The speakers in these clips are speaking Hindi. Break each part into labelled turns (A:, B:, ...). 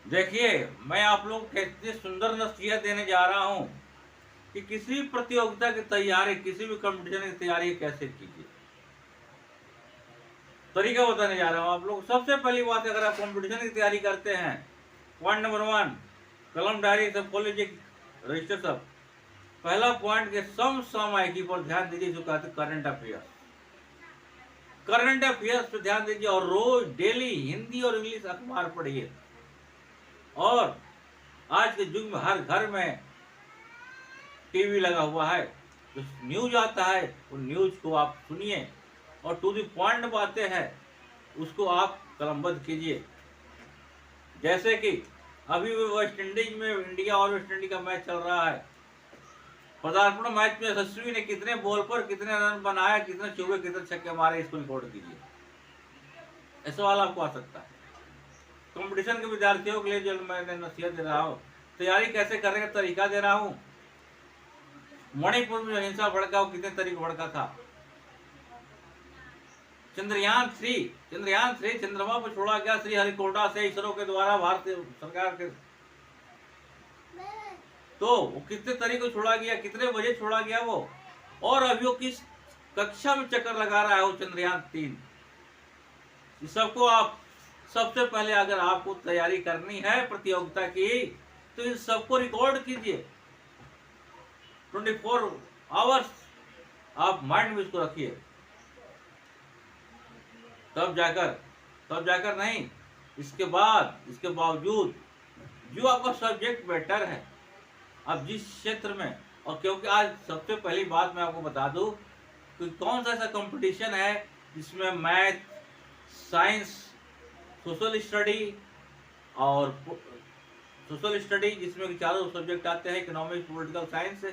A: देखिए, मैं आप लोग को इतनी सुंदर नसीहत देने जा रहा हूँ कि किसी भी प्रतियोगिता की तैयारी, किसी भी कंपटीशन की तैयारी कैसे कीजिए। तरीका बताने जा रहा हूँ आप लोग। सबसे पहली बात, अगर आप कंपटीशन की तैयारी करते हैं, पॉइंट नंबर 1, कलम डायरी सब खोल लीजिए, रजिस्टर सब। पहला पॉइंट के समसामयिकी पर ध्यान दीजिए, जो कहते करंट अफेयर्स। करंट अफेयर्स पर ध्यान दीजिए और रोज डेली हिंदी और इंग्लिश अखबार पढ़िए। और आज के युग में हर घर में टीवी लगा हुआ है, जो न्यूज आता है उन न्यूज को आप सुनिए और टू द पॉइंट बातें हैं उसको आप कलमबद्ध कीजिए। जैसे कि अभी वेस्ट इंडीज में इंडिया और वेस्ट इंडीज का मैच चल रहा है। पदार्पण मैच में यशस्वी ने कितने बॉल पर कितने रन बनाया, कितने चौके कितने छक्के मारे, इसको रिकॉर्ड कीजिए। ऐसा वाला आपको आ सकता है। कंपटीशन के विद्यार्थियों के लिए जो मैंने नसीहत दे रहा हूँ, तैयारी कैसे करने का तरीका दे रहा हूँ। मणिपुर में जो हिंसा भड़का वो कितने तरीके भड़का था। चंद्रयान 3 चंद्रमा पर छोड़ा गया श्रीहरिकोटा से इसरो के द्वारा, भारतीय सरकार के। तो वो कितने तरीके छोड़ा गया, कितने बजे छोड़ा गया वो, और अभी वो किस कक्षा में चक्कर लगा रहा है वो चंद्रयान 3। इस सबको आप सबसे पहले, अगर आपको तैयारी करनी है प्रतियोगिता की, तो इन सबको रिकॉर्ड कीजिए। 24 आवर्स आप माइंड में इसको रखिए। तब जाकर नहीं, इसके बाद, इसके बावजूद जो आपका सब्जेक्ट बेटर है, अब जिस क्षेत्र में, और क्योंकि आज सबसे पहली बात मैं आपको बता दूं कि कौन सा ऐसा कंपटीशन है जिसमें मैथ, साइंस, सोशल स्टडी और सोशल स्टडी, जिसमें चारों सब्जेक्ट आते हैं, इकोनॉमिक्स, पॉलिटिकल साइंस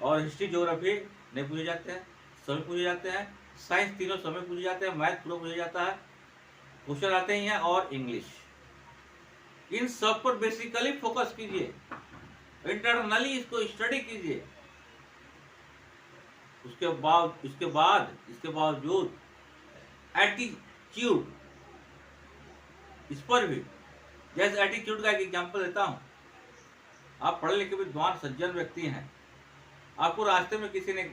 A: और हिस्ट्री, ज्योग्राफी नहीं पूछे जाते हैं, सभी पूछे जाते हैं। साइंस तीनों समय पूछे जाते हैं, मैथ पूरा पूछा जाता है, क्वेश्चन आते ही हैं, और इंग्लिश। इन सब पर बेसिकली फोकस कीजिए, इंटरनली इसको स्टडी कीजिए। इसके बावजूद एटीट्यूड, इस पर भी, जैसे एटीट्यूड का एक एग्जांपल देता हूं। आप पढ़े लिखे विद्वान सज्जन व्यक्ति हैं, आपको रास्ते में किसी ने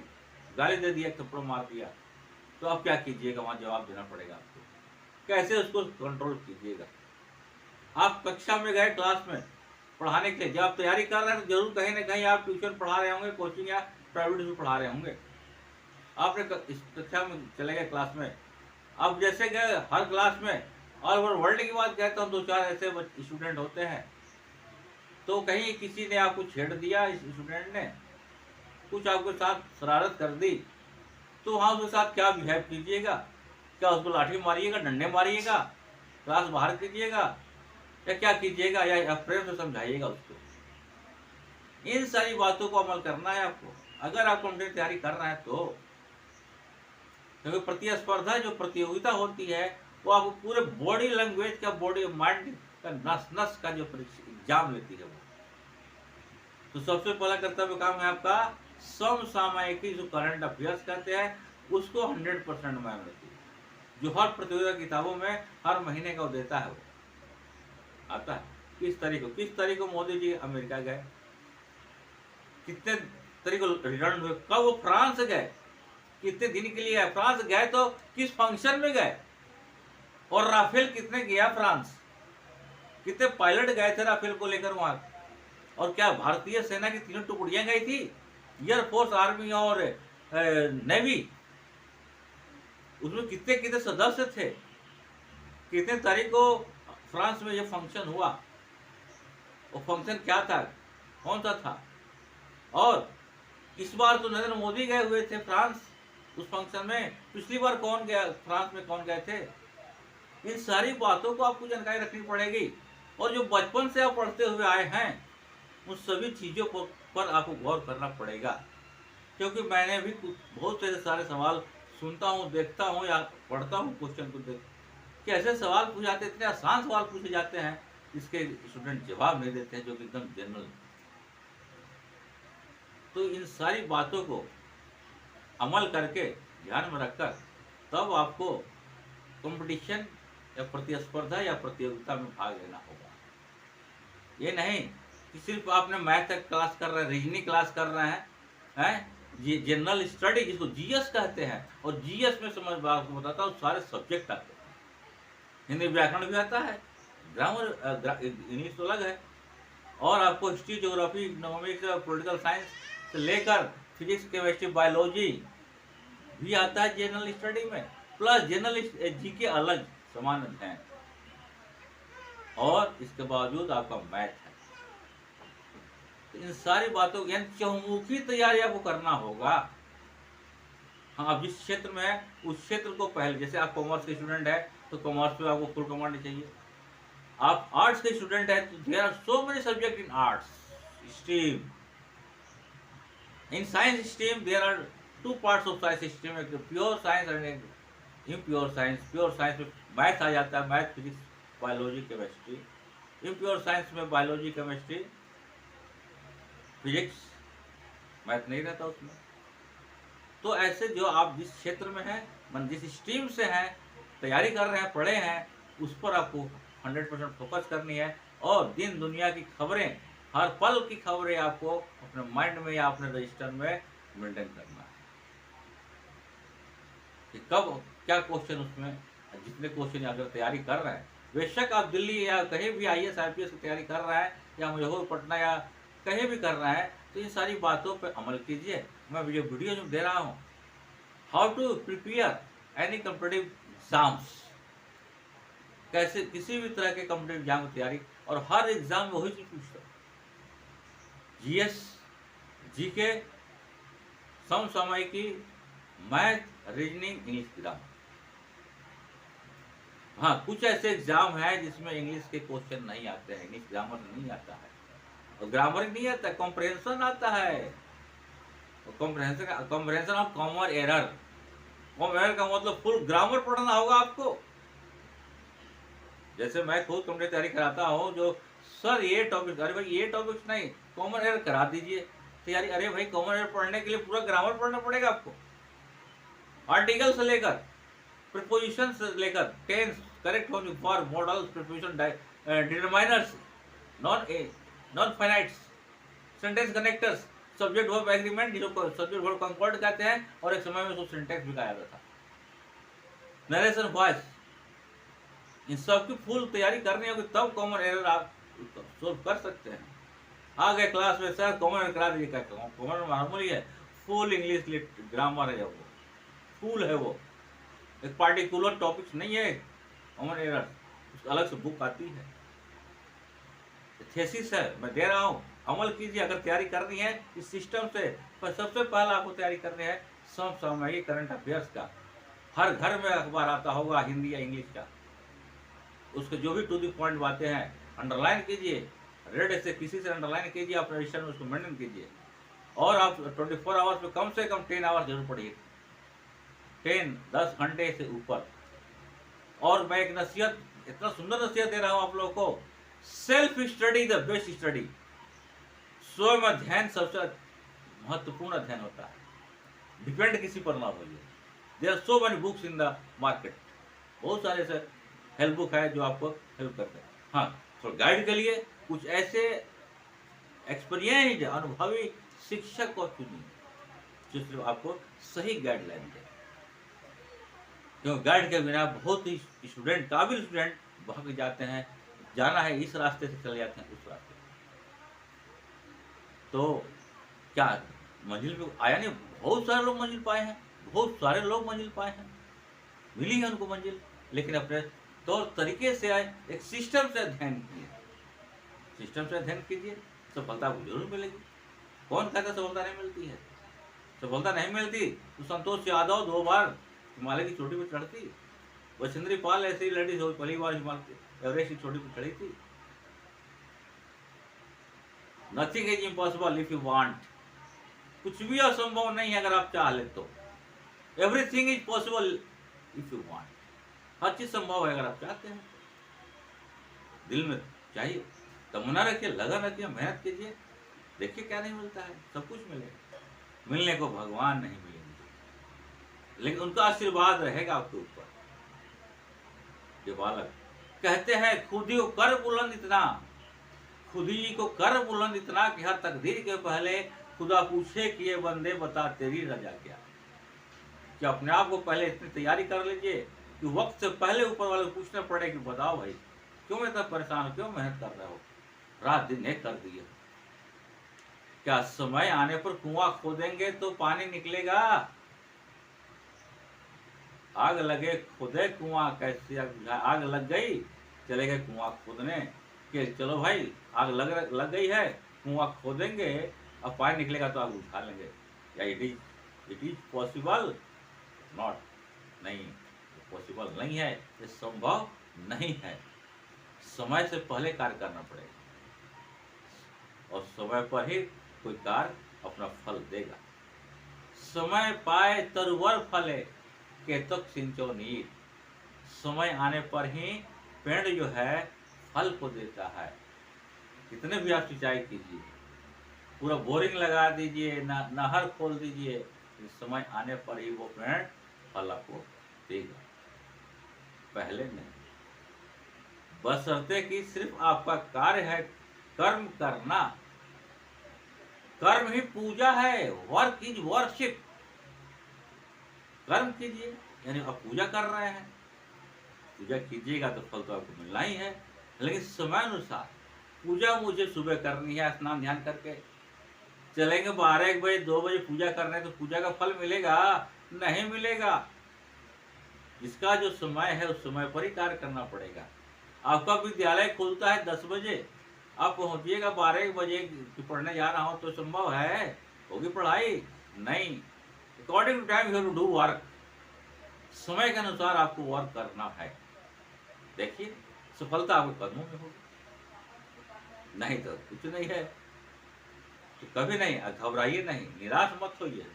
A: गाली दे दिया, थप्पड़ मार दिया, तो आप क्या कीजिएगा? वहां जवाब देना पड़ेगा आपको। कैसे उसको कंट्रोल कीजिएगा? आप कक्षा में गए, क्लास में पढ़ाने के लिए, जब आप तैयारी कर रहे हैं तो जरूर कहीं ना कहीं आप ट्यूशन पढ़ा रहे होंगे, कोचिंग या प्राइवेट स्कूल पढ़ा रहे होंगे। आपने इस कक्षा में चले गए, क्लास में, अब जैसे गए हर क्लास में, और ओवर वर्ल्ड की बात कहता हूँ, 2-4 ऐसे स्टूडेंट होते हैं, तो कहीं किसी ने आपको छेड़ दिया, इस स्टूडेंट ने कुछ आपके साथ शरारत कर दी, तो वहाँ उसके साथ क्या बिहेव कीजिएगा? क्या उसको लाठी मारिएगा, डंडे मारिएगा, क्लास बाहर कीजिएगा, या क्या कीजिएगा, या प्रेम से समझाइएगा उसको? इन सारी बातों को अमल करना है आपको, अगर आप कॉम्पिटिटिव तैयारी कर रहे हैं तो। क्योंकि प्रतिस्पर्धा, जो प्रतियोगिता होती है, वो आपको पूरे बॉडी लैंग्वेज का, बॉडी माइंड का, नस नस का जो एग्जाम लेती है वो। तो सबसे पहला कर्तव्य काम है आपका समसामयिकी, जो करंट अफेयर्स कहते हैं, उसको 100% मैम लेती है, जो हर प्रतियोगिता किताबों में हर महीने का देता है, वो आता है। किस तारीख को मोदी जी अमेरिका गए, कितने तारीख को रिटर्न हुए, कब वो फ्रांस गए, कितने दिन के लिए फ्रांस गए, तो किस फंक्शन में गए, और राफेल कितने गया फ्रांस, कितने पायलट गए थे राफेल को लेकर वहां, और क्या भारतीय सेना की 3 टुकड़ियां गई थी, एयरफोर्स, आर्मी और नेवी, उसमें कितने कितने सदस्य थे, कितने तारीख को फ्रांस में ये फंक्शन हुआ, वो फंक्शन क्या था, कौन सा था। और इस बार तो नरेंद्र मोदी गए हुए थे फ्रांस उस फंक्शन में, पिछली बार कौन गया फ्रांस में, कौन गए थे। इन सारी बातों को आपको जानकारी रखनी पड़ेगी, और जो बचपन से आप पढ़ते हुए आए हैं उन सभी चीज़ों पर आपको गौर करना पड़ेगा। क्योंकि मैंने भी बहुत सारे सवाल सुनता हूँ, देखता हूँ, या पढ़ता हूँ क्वेश्चन को देख कि ऐसे सवाल पूछे जाते हैं, इतने आसान सवाल पूछे जाते हैं, इसके स्टूडेंट जवाब नहीं देते हैं, जो कि एकदम जनरल। तो इन सारी बातों को अमल करके, ध्यान में रखकर, तब आपको कंपटीशन या प्रतिस्पर्धा या प्रतियोगिता में भाग लेना होगा। ये नहीं कि सिर्फ आपने मैथ का क्लास कर रहे हैं, रीजनिंग क्लास कर रहे हैं ये जनरल स्टडी जिसको जीएस कहते हैं, और जीएस में समझ आपको बताता हूँ सारे सब्जेक्ट आते हैं। हिंदी व्याकरण भी आता है, ग्रामर इंग्लिश तो अलग है, और आपको history, geography, economics, political science से लेकर फिजिक्स, केमिस्ट्री, बायोलॉजी भी आता है जनरल स्टडी में, प्लस जनरल जीके अलग समान अध्ययन, और इसके बावजूद आपका मैथ है। तो इन सारी बातों यानी चहुमुखी तैयारी आपको करना होगा। हाँ, आप जिस क्षेत्र में है उस क्षेत्र को पहले, जैसे आप कॉमर्स के स्टूडेंट है तो कॉमर्स पे आपको फुल कमांड चाहिए। आप आर्ट्स के स्टूडेंट है तो there are so many subject in arts stream. In science stream there are two parts of science stream, एक प्योर साइंस और एक इम्प्योर साइंस। प्योर साइंस में मैथ आ जाता है, math, physics, biology, chemistry. Impure science में बायोलॉजी, केमिस्ट्री, फिजिक्स, मैथ नहीं रहता उसमें। तो ऐसे जो आप जिस क्षेत्र में हैं, मन जिस स्ट्रीम से हैं, तैयारी कर रहे हैं, पढ़े हैं, उस पर आपको 100% फोकस करनी है, और दिन दुनिया की खबरें, हर पल की खबरें आपको अपने माइंड में या अपने रजिस्टर में मेंटेन करना है कि कब क्या क्वेश्चन, उसमें जितने क्वेश्चन अगर तैयारी कर रहे हैं, बेशक आप दिल्ली या कहीं भी IAS IPS की तैयारी कर रहे हैं, या मुजफ्फरपुर, पटना या कहीं भी कर रहे हैं, तो इन सारी बातों पर अमल कीजिए। मैं ये वीडियो जो दे रहा हूँ, how to prepare any competitive exams, कैसे किसी भी तरह के कॉम्पिटिटिव एग्जाम की तैयारी, और हर एग्जाम में वही चीज पूछता है, GS, GK, समसामयिकी, मैथ, रीजनिंग, इंग्लिश, ग्रामर। हाँ, कुछ ऐसे एग्जाम है जिसमें इंग्लिश के क्वेश्चन नहीं आते हैं, इंग्लिश ग्रामर नहीं आता है, और ग्रामर नहीं आता, कॉम्प्रहेंशन आता है, comprehension of common error. Common error का मतलब फुल ग्रामर पढ़ना होगा आपको। जैसे मैं खुद कॉम्पिटिटिव तैयारी कराता हूँ, जो सर ये टॉपिक, अरे भाई ये टॉपिक नहीं, कॉमन एरर करा दीजिए तैयारी। अरे भाई कॉमन एरर पढ़ने के लिए पूरा ग्रामर पढ़ना पड़ेगा आपको, आर्टिकल से लेकर प्रीपोजिशन से लेकर टेंस, करेक्ट होने for, models, preposition, determiners, non finites, sentence connectors, subject verb agreement, जिसको सब्जेक्ट वर्ब कंकॉर्ड कहते हैं, और एक समय में उसको सिंटैक्स भी कहा जाता था, नरेशन वॉइस। इन सब की फुल तैयारी करनी होगी, तब कॉमन एरर आप सोल्व कर सकते हैं। आ गए क्लास में, सर कॉमन एरर करा दीजिए, क्या कॉमन मामूली है, फुल इंग्लिश ग्रामर है, वो फुल है, वो एक पार्टिकुलर टॉपिक्स नहीं है कॉमन एरर, उसका अलग से बुक आती है, थेसिस है, मैं दे रहा हूँ, अमल कीजिए। अगर तैयारी करनी है इस सिस्टम से, पर सबसे पहले आपको तैयारी करनी है समसामयिक करंट अफेयर्स का। हर घर में अखबार आता होगा, हिंदी या इंग्लिश का, उसके जो भी टू द पॉइंट बातें हैं अंडरलाइन कीजिए, रेड से किसी से अंडरलाइन कीजिए, अपने रजिस्टर में उसको मेंटेन कीजिए, और आप 24 आवर्स में कम से कम 10 आवर्स जरूर पढ़िए, 10 घंटे से ऊपर। और मैं एक नसीहत, इतना सुंदर नसीहत दे रहा हूँ आप लोगों को, self study the best study. स्वयं अध्ययन सबसे महत्वपूर्ण अध्ययन होता है, डिपेंड किसी पर ना होइए। There are so many books in the market, बहुत सारे ऐसे हेल्प बुक है जो आपको हेल्प करते हैं। हाँ, तो गाइड के लिए कुछ ऐसे एक्सपीरियंस्ड अनुभवी शिक्षक को चुनिए जो सिर्फ आपको सही गाइडलाइन दे, क्योंकि गाइड के बिना बहुत ही स्टूडेंट, काबिल स्टूडेंट भाग जाते हैं, जाना है इस रास्ते से चले जाते हैं उस रास्ते। तो क्या मंजिल पे आया नहीं, बहुत सारे लोग मंजिल पाए हैं, बहुत सारे लोग मंजिल पाए हैं, मिली है उनको मंजिल, लेकिन अपने तौर तरीके से आए, एक सिस्टम से अध्ययन किए, सिस्टम से अध्ययन कीजिए, सफलता आपको जरूर मिलेगी। कौन कहता सफलता नहीं मिलती है? सफलता नहीं मिलती तो संतोष यादव 2 बार हिमालय की चोटी पर चढ़ती, वसुंधरी पाल ऐसी लड़ी जो पहली बार हिमालय एवरेस्ट की चोटी पर चढ़ी थी। Nothing is impossible if you want, कुछ भी असंभव नहीं है अगर आप चाह ले तो। Everything is possible if you want, हर चीज संभव है अगर आप चाहते हैं। दिल में चाहिए, तमन्ना रखिए, लगन रखिए, मेहनत कीजिए, देखिए क्या नहीं मिलता है, सब कुछ मिलेगा। मिलने को भगवान नहीं मिलेंगे, लेकिन उनका आशीर्वाद रहेगा आपके ऊपर। ये बालक कहते हैं खुद ही कर बुलंद इतना, खुद ही को कर बुलंद इतना कि हर तकदीर के पहले खुदा पूछे कि ये बंदे बता तेरी रजा क्या। कि अपने आप को पहले इतनी तैयारी कर लीजिए कि वक्त से पहले ऊपर वाले को पूछना पड़े कि बताओ भाई क्यों इतना परेशान हो, क्यों मेहनत कर रहे हो, रात दिन एक कर दिए। क्या समय आने पर कुआं खोदेंगे तो पानी निकलेगा? आग लगे खुदे कुआं कैसे, आग लग गई चले गए कुआं खोदने कि चलो भाई आग लग गई है, कुआं खोदेंगे अब पानी निकलेगा तो आग उठा लेंगे। या इट इज पॉसिबल? नॉट, नहीं, पॉसिबल नहीं है, ये संभव नहीं है। समय से पहले कार्य करना पड़ेगा और समय पर ही कोई कार्य अपना फल देगा। समय पाए तरुवर फले केतक सिंचो नीर। समय आने पर ही पेड़ जो है फल को देता है। कितने भी आप सिंचाई कीजिए, पूरा बोरिंग लगा दीजिए, नहर खोल दीजिए, समय आने पर ही वो पेड़ फल आपको देगा, पहले नहीं। बशर्ते कि सिर्फ आपका कार्य है कर्म करना। कर्म ही पूजा है, वर्क इज वर्शिप। कर्म कीजिए, यानी आप पूजा कर रहे हैं, पूजा कीजिएगा तो फल तो आपको मिलना ही है। लेकिन समय अनुसार पूजा मुझे सुबह करनी है, स्नान ध्यान करके चलेंगे 12-1 बजे 2 बजे पूजा करने, तो पूजा का फल मिलेगा? नहीं मिलेगा। जिसका जो समय है उस समय पर ही कार्य करना पड़ेगा। आपका विद्यालय खुलता है 10 बजे, आप पहुंचिएगा 12-1 बजे कि पढ़ने जा रहा हूं तो संभव है? होगी पढ़ाई? नहीं। According to time you have to do work. समय के अनुसार आपको वर्क करना है। देखिए सफलता आपके कदमों में होगी, नहीं तो कुछ नहीं है। तो कभी नहीं घबराइए, नहीं निराश मत होइए।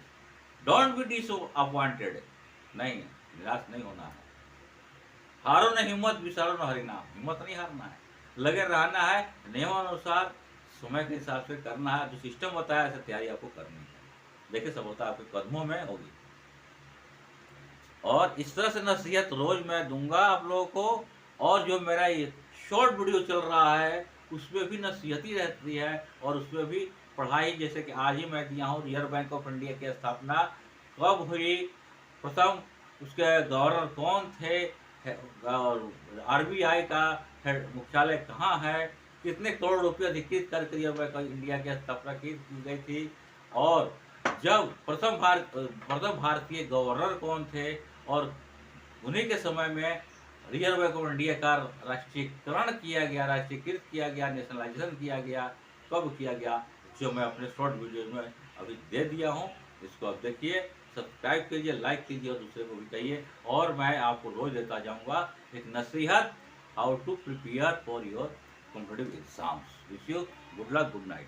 A: डोंट बी डिसअपॉइंटेड, नहीं निराश नहीं होना है। हारो न हिम्मत, विसारो न हरिनाम। हिम्मत नहीं हारना है, लगे रहना है, नियमानुसार समय के हिसाब से करना है। जो सिस्टम बताया ऐसे तैयारी आपको करनी है। देखिए सफलता आपके कदमों में होगी। और इस तरह से नसीहत रोज मैं दूंगा आप लोगों को। और जो मेरा ये शॉर्ट वीडियो चल रहा है उसमें भी नसीहत ही रहती है और उसमें भी पढ़ाई। जैसे कि आज ही मैं दिया हूँ रिजर्व बैंक ऑफ इंडिया की स्थापना कब हुई, प्रथम उसके गवर्नर कौन थे, और RBI का मुख्यालय कहाँ है, कितने करोड़ रुपये अधिकृत करके रिजर्व बैंक ऑफ इंडिया की स्थापना की गई थी, और जब प्रथम भारतीय गवर्नर कौन थे, और उन्हीं के समय में रिजर्व बैंक ऑफ इंडिया का राष्ट्रीयकरण किया गया, राष्ट्रीयकृत किया गया, नेशनलाइजेशन किया गया, कब किया गया, जो मैं अपने शॉर्ट वीडियो में अभी दे दिया हूँ। इसको आप देखिए, सब्सक्राइब कीजिए, लाइक कीजिए और दूसरे को भी कहिए। और मैं आपको रोज देता जाऊँगा एक नसीहत, how to prepare for your competitive exams. Wish you good luck, good night.